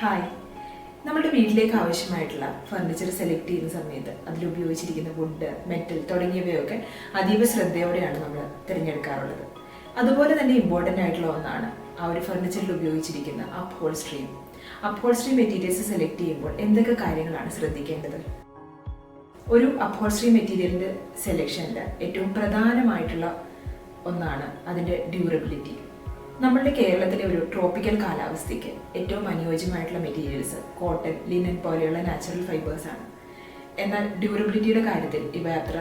Hi, നമ്മുടെ വീട്ടിലേക്ക് ആവശ്യമായിട്ടുള്ള ഫർണിച്ചർ സെലക്ട് ചെയ്യുന്ന സമയത്ത് അതിലുപയോഗിച്ചിരിക്കുന്ന വുഡ്, മെറ്റൽ തുടങ്ങിയവയൊക്കെ അതീവ ശ്രദ്ധയോടെയാണ് നമ്മൾ തിരഞ്ഞെടുക്കാറുള്ളത്. അതുപോലെ തന്നെ ഇമ്പോർട്ടൻ്റ് ആയിട്ടുള്ള ഒന്നാണ് ആ ഒരു ഫർണിച്ചറിൽ ഉപയോഗിച്ചിരിക്കുന്ന അപ്ഹോൾസ്ട്രി മെറ്റീരിയൽസ് സെലക്ട് ചെയ്യുമ്പോൾ എന്തൊക്കെ കാര്യങ്ങളാണ് ശ്രദ്ധിക്കേണ്ടത്? ഒരു അപ്ഹോൾസ്ട്രി മെറ്റീരിയലിൻ്റെ സെലക്ഷനിൽ ഏറ്റവും പ്രധാനമായിട്ടുള്ള ഒന്നാണ് അതിൻ്റെ ഡ്യൂറബിലിറ്റി. നമ്മളുടെ കേരളത്തിലെ ഒരു ട്രോപ്പിക്കൽ കാലാവസ്ഥയ്ക്ക് ഏറ്റവും അനുയോജ്യമായിട്ടുള്ള മെറ്റീരിയൽസ് കോട്ടൺ, ലിനൻ പോലെയുള്ള നാച്ചുറൽ ഫൈബേഴ്സാണ്. എന്നാൽ ഡ്യൂറബിലിറ്റിയുടെ കാര്യത്തിൽ ഇവ അത്ര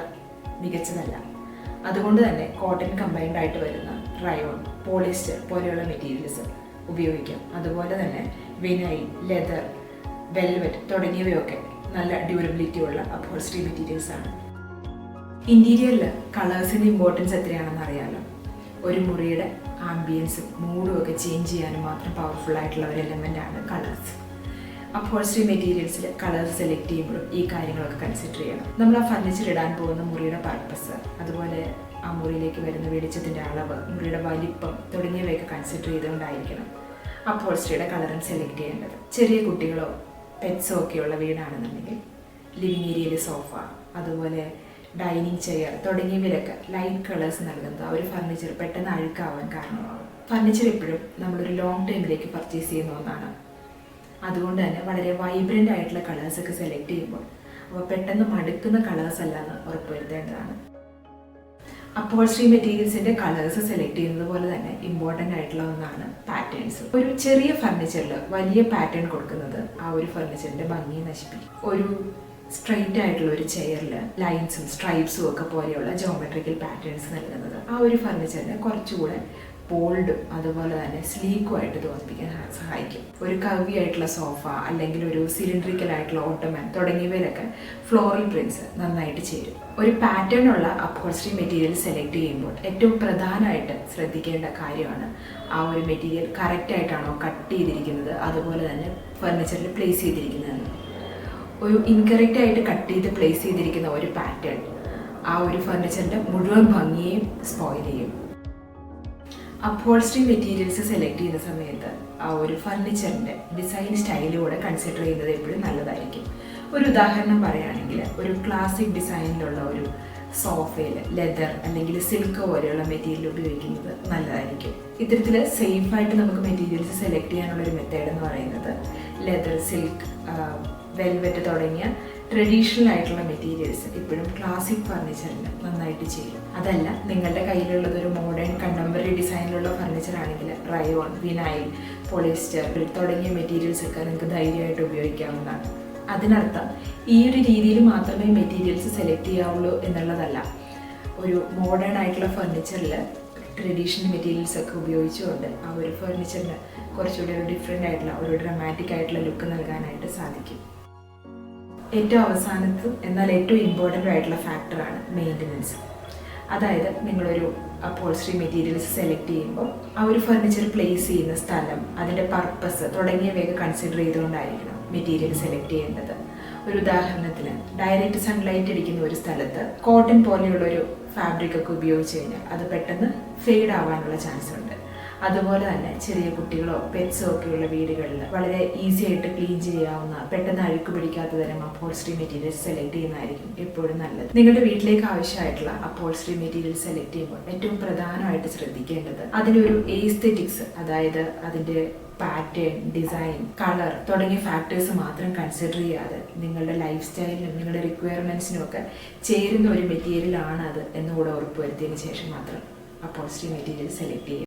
മികച്ചതല്ല. അതുകൊണ്ട് തന്നെ കോട്ടൺ കമ്പൈൻഡ് ആയിട്ട് വരുന്ന റയോൺ, പോളിസ്റ്റർ പോലെയുള്ള മെറ്റീരിയൽസ് ഉപയോഗിക്കാം. അതുപോലെ തന്നെ വിനൈൽ, ലെതർ, വെൽവെറ്റ് തുടങ്ങിയവയൊക്കെ നല്ല ഡ്യൂറബിലിറ്റി ഉള്ള അപ്ഹോൾസ്ട്രി മെറ്റീരിയൽസ് ആണ്. ഇന്റീരിയറിൽ കളേഴ്സിൻ്റെ ഇമ്പോർട്ടൻസ് എത്രയാണെന്ന് അറിയാലോ. ഒരു മുറിയുടെ ആംബിയൻസും മൂഡും ഒക്കെ ചേഞ്ച് ചെയ്യാനും മാത്രം പവർഫുൾ ആയിട്ടുള്ള ഒരു എലമെൻ്റ് ആണ് കളേഴ്സ്. അപ്ഹോൾസ്ട്രി മെറ്റീരിയൽസിൽ കളേഴ്സ് സെലക്ട് ചെയ്യുമ്പോഴും ഈ കാര്യങ്ങളൊക്കെ കൺസിഡർ ചെയ്യണം. നമ്മൾ ആ ഫർണിച്ചർ ഇടാൻ പോകുന്ന മുറിയുടെ പർപ്പസ്, അതുപോലെ ആ മുറിയിലേക്ക് വരുന്ന വെളിച്ചത്തിൻ്റെ അളവ്, മുറിയുടെ വലിപ്പം തുടങ്ങിയവയൊക്കെ കൺസിഡർ ചെയ്തുകൊണ്ടായിരിക്കണം അപ്ഹോൾസ്ട്രിയുടെ കളറും സെലക്ട് ചെയ്യേണ്ടത്. ചെറിയ കുട്ടികളോ പെറ്റ്സോ ഒക്കെയുള്ള വീടാണെന്നുണ്ടെങ്കിൽ ലിവിങ് ഏരിയയിൽ സോഫ, അതുപോലെ ഡൈനിങ് ചെയർ തുടങ്ങിയവയിലൊക്കെ ലൈറ്റ് കളേഴ്സ് നൽകുന്നത് ആ ഒരു ഫർണിച്ചർ പെട്ടെന്ന് അഴുക്കാവാൻ കാരണമാകും. ഫർണിച്ചർ എപ്പോഴും നമ്മളൊരു ലോങ് ടൈമിലേക്ക് പർച്ചേസ് ചെയ്യുന്ന ഒന്നാണ്. അതുകൊണ്ട് തന്നെ വളരെ വൈബ്രൻ്റ് ആയിട്ടുള്ള കളേഴ്സൊക്കെ സെലക്ട് ചെയ്യുമ്പോൾ അവ പെട്ടെന്ന് മടുക്കുന്ന കളേഴ്സ് അല്ലാന്ന് ഉറപ്പുവരുത്തേണ്ടതാണ്. അപ്ഹോൾസ്ട്രി മെറ്റീരിയൽസിൻ്റെ കളേഴ്സ് സെലക്ട് ചെയ്യുന്നത് പോലെ തന്നെ ഇമ്പോർട്ടൻ്റ് ആയിട്ടുള്ള ഒന്നാണ് പാറ്റേൺസ്. ഒരു ചെറിയ ഫർണിച്ചറിൽ വലിയ പാറ്റേൺ കൊടുക്കുന്നത് ആ ഒരു ഫർണിച്ചറിൻ്റെ ഭംഗി നശിപ്പിക്കും. ഒരു സ്ട്രെയിറ്റ് ആയിട്ടുള്ള ഒരു ചെയറിൽ ലൈൻസും സ്ട്രൈപ്സും ഒക്കെ പോലെയുള്ള ജോമെട്രിക്കൽ പാറ്റേൺസ് നൽകുന്നത് ആ ഒരു ഫർണിച്ചറിനെ കുറച്ചുകൂടെ ബോൾഡും അതുപോലെ തന്നെ സ്ലീക്കും ആയിട്ട് തോന്നിപ്പിക്കാൻ സഹായിക്കും. ഒരു കർവി ആയിട്ടുള്ള സോഫ അല്ലെങ്കിൽ ഒരു സിലിണ്ടറിക്കൽ ആയിട്ടുള്ള ഓട്ടോമാൻ തുടങ്ങിയവയിലൊക്കെ ഫ്ലോറൽ പ്രിന്റ്സ് നന്നായിട്ട് ചേരും. ഒരു പാറ്റേൺ ഉള്ള അപ്ഹോൾസ്ട്രി മെറ്റീരിയൽ സെലക്ട് ചെയ്യുമ്പോൾ ഏറ്റവും പ്രധാനമായിട്ട് ശ്രദ്ധിക്കേണ്ട കാര്യമാണ് ആ ഒരു മെറ്റീരിയൽ കറക്റ്റ് ആയിട്ടാണോ കട്ട് ചെയ്തിരിക്കുന്നത്, അതുപോലെ തന്നെ ഫർണിച്ചറിൽ പ്ലേസ് ചെയ്തിരിക്കുന്നതെന്ന്. ഒരു ഇൻകറക്റ്റ് ആയിട്ട് കട്ട് ചെയ്ത് പ്ലേസ് ചെയ്തിരിക്കുന്ന ഒരു പാറ്റേൺ ആ ഒരു ഫർണിച്ചറിൻ്റെ മുഴുവൻ ഭംഗിയെയും സ്പോയിൽ ചെയ്യും. അപ്ഹോൾസ്ട്രി മെറ്റീരിയൽസ് സെലക്ട് ചെയ്യുന്ന സമയത്ത് ആ ഒരു ഫർണിച്ചറിൻ്റെ ഡിസൈൻ സ്റ്റൈലിലൂടെ കൺസിഡർ ചെയ്യുന്നത് എപ്പോഴും നല്ലതായിരിക്കും. ഒരു ഉദാഹരണം പറയുകയാണെങ്കിൽ ഒരു ക്ലാസിക് ഡിസൈനിലുള്ള ഒരു സോഫയിൽ ലെതർ അല്ലെങ്കിൽ സിൽക്ക് പോലെയുള്ള മെറ്റീരിയൽ ഉപയോഗിക്കുന്നത് നല്ലതായിരിക്കും. ഇത്തരത്തിൽ സേഫായിട്ട് നമുക്ക് മെറ്റീരിയൽസ് സെലക്ട് ചെയ്യാനുള്ളൊരു മെത്തേഡ് എന്ന് പറയുന്നത് ലെതർ, സിൽക്ക്, വെൽവെറ്റ് തുടങ്ങിയ ട്രഡീഷണൽ ആയിട്ടുള്ള മെറ്റീരിയൽസ് ഇപ്പോഴും ക്ലാസിക് ഫർണിച്ചറിന് നന്നായിട്ട് ചെയ്യും. അതല്ല, നിങ്ങളുടെ കയ്യിലുള്ളത് ഒരു മോഡേൺ കണ്ടംപററി ഡിസൈനിലുള്ള ഫർണിച്ചർ ആണെങ്കിൽ റയോൺ, വിനൈൽ, പോളിസ്റ്റർ തുടങ്ങിയ മെറ്റീരിയൽസ് ഒക്കെ നിങ്ങൾക്ക് ധൈര്യമായിട്ട് ഉപയോഗിക്കാവുന്നതാണ്. അതിനർത്ഥം ഈ ഒരു രീതിയിൽ മാത്രമേ മെറ്റീരിയൽസ് സെലക്ട് ചെയ്യാവുള്ളൂ എന്നുള്ളതല്ല. ഒരു മോഡേൺ ആയിട്ടുള്ള ഫർണിച്ചറിൽ ട്രഡീഷണൽ മെറ്റീരിയൽസ് ഒക്കെ ഉപയോഗിച്ചുകൊണ്ട് ആ ഒരു ഫർണിച്ചറിന് കുറച്ചുകൂടി ഒരു ഡിഫറെൻ്റ് ആയിട്ടുള്ള ഒരു ഡ്രമാറ്റിക് ആയിട്ടുള്ള ലുക്ക് നൽകാനായിട്ട് സാധിക്കും. ഏറ്റവും അവസാനത്തും എന്നാൽ ഏറ്റവും ഇമ്പോർട്ടൻ്റ് ആയിട്ടുള്ള ഫാക്ടറാണ് മെയിൻ്റനൻസ്. അതായത് നിങ്ങളൊരു അപ്ഹോൾസ്ട്രി മെറ്റീരിയൽസ് സെലക്ട് ചെയ്യുമ്പോൾ ആ ഒരു ഫർണിച്ചർ പ്ലേസ് ചെയ്യുന്ന സ്ഥലം, അതിൻ്റെ പർപ്പസ് തുടങ്ങിയവയൊക്കെ കൺസിഡർ ചെയ്തുകൊണ്ടായിരിക്കണം മെറ്റീരിയൽ സെലക്ട് ചെയ്യേണ്ടത്. ഒരു ഉദാഹരണത്തിന് ഡയറക്റ്റ് സൺലൈറ്റ് അടിക്കുന്ന ഒരു സ്ഥലത്ത് കോട്ടൺ പോലെയുള്ളൊരു ഫാബ്രിക് ഒക്കെ ഉപയോഗിച്ച് കഴിഞ്ഞാൽ അത് പെട്ടെന്ന് ഫെയ്ഡ് ആവാനുള്ള ചാൻസ് ഉണ്ട്. അതുപോലെ തന്നെ ചെറിയ കുട്ടികളോ പെറ്റ്സോ ഒക്കെയുള്ള വീടുകളിൽ വളരെ ഈസി ആയിട്ട് ക്ലീൻ ചെയ്യാവുന്ന, പെട്ടെന്ന് അഴുക്ക് പിടിക്കാത്ത തരം അപ്ഹോൾസ്ട്രി മെറ്റീരിയൽസ് സെലക്ട് ചെയ്യുന്നതായിരിക്കും എപ്പോഴും നല്ലത്. നിങ്ങളുടെ വീട്ടിലേക്ക് ആവശ്യമായിട്ടുള്ള അപ്ഹോൾസ്ട്രി മെറ്റീരിയൽസ് സെലക്ട് ചെയ്യുമ്പോൾ ഏറ്റവും പ്രധാനമായിട്ട് ശ്രദ്ധിക്കേണ്ടത് അതിൻ്റെ ഒരു എസ്തെറ്റിക്സ്, അതായത് അതിൻ്റെ പാറ്റേൺ, ഡിസൈൻ, കളർ തുടങ്ങിയ ഫാക്ടേഴ്സ് മാത്രം കൺസിഡർ ചെയ്യാതെ നിങ്ങളുടെ ലൈഫ് സ്റ്റൈലിനും നിങ്ങളുടെ റിക്വയർമെൻറ്റ്സിനും ഒക്കെ ചേരുന്ന ഒരു മെറ്റീരിയൽ ആണ് അത് എന്നുകൂടെ ഉറപ്പുവരുത്തിയതിന് ശേഷം മാത്രം അപ്ഹോൾസ്ട്രി മെറ്റീരിയൽ സെലക്ട് ചെയ്യുക.